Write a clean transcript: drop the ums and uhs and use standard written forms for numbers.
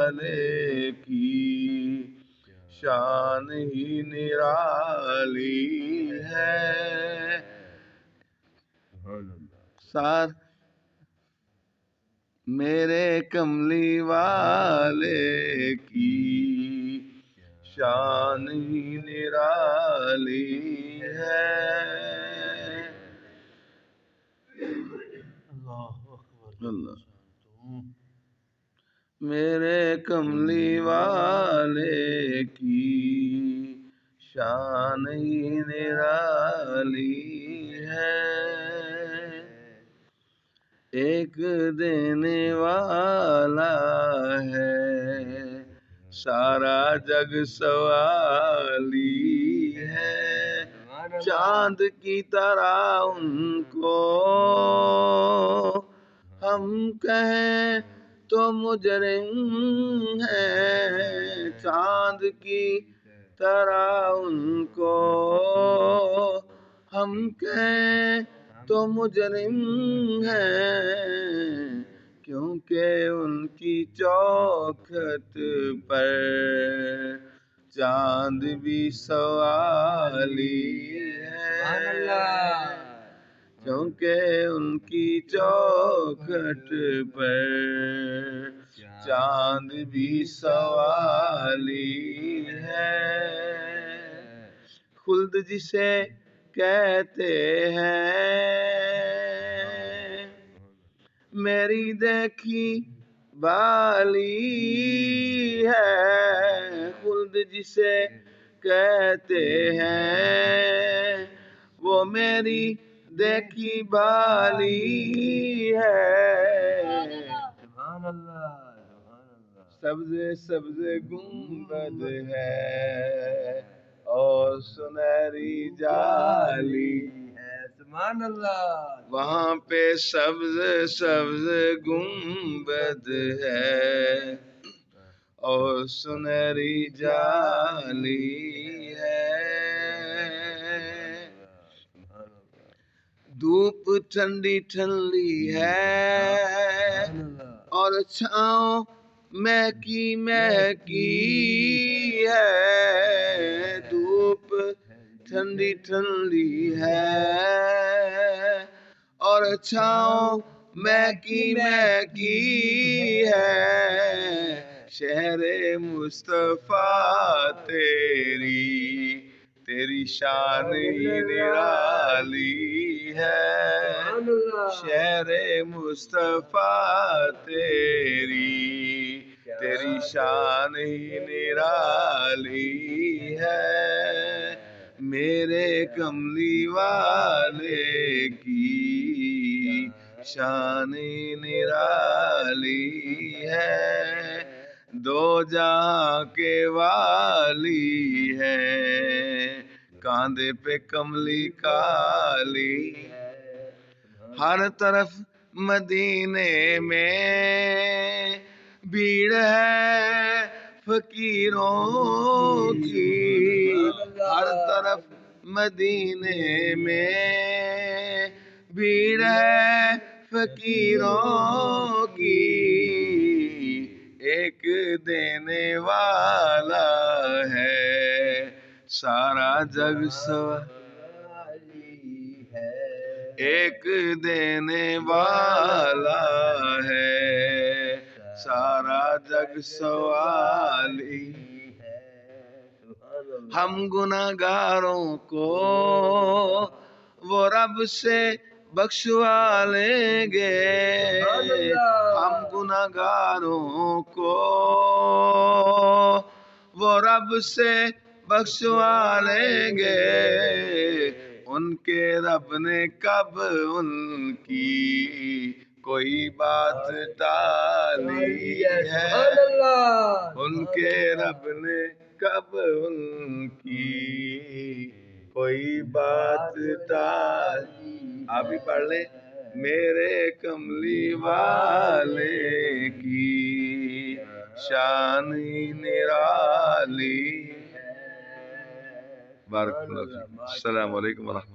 والے کی شان ہی نرالی ہے۔ سار میرے کملی والے کی شان ہی نرالی ہے۔ اللہ میرے کملی والے کی شان ہی نرالی ہے۔ ایک دینے والا ہے سارا جگ سوالی ہے۔ چاند کی طرح ان کو ہم کہیں تو مجرم ہے۔ چاند کی طرح ان کو ہم کہیں تو مجرم ہے، کیونکہ ان کی چوکھٹ پر چاند بھی سوالی ہے۔ کیونکہ ان کی چوکھٹ پر چاند بھی سوالی ہے۔ خلد جسے کہتے ہیں میری دیکھی بالی ہے۔ خلد جسے کہتے ہیں وہ میری دیکھی بالی ہے۔ سبز سبز گنبد ہے اور سنہری جالی ہے۔ سبحان اللہ۔ وہاں پہ سبز سبز گنبد ہے اور سنہری جالی ہے۔ دھوپ ٹھنڈی ٹھنڈی ہے اور چھاؤں مہکی مہکی ہے۔ دھوپ ٹھنڈی ٹھنڈی ہے اور چھاؤں مہکی مہکی ہے۔ شہر مصطفیٰ تیری شان ہی نرالی ہے۔ شہر مصطفیٰ تیری شان ہی نرالی ہے۔ میرے کملی والے کی شان ہی نرالی ہے۔ دو جہاں کے والی ہے کاندھے پہ کملی کالی۔ ہر طرف مدینے میں بھیڑ ہے فقیروں کی۔ ہر طرف مدینے میں بھیڑ ہے فقیروں کی۔ ایک دینے والا ہے سارا جگ سوالی ہے۔ ایک دینے والا ہے سارا جگ سوالی ہے۔ ہم گنہگاروں کو وہ رب سے بخشوا لیں گے۔ ہم گنہگاروں کو وہ رب سے بخشوا لیں گے۔ ان کے رب نے کب ان کی کوئی بات ٹالی ہے۔ ان کے رب نے کب ان کی کوئی بات ٹالی۔ آپ بھی پڑھ لیں۔ میرے کملی والے کی شان نرالی ہے۔ بارک اللہ فیکم۔ السلام علیکم ورحمۃ اللہ۔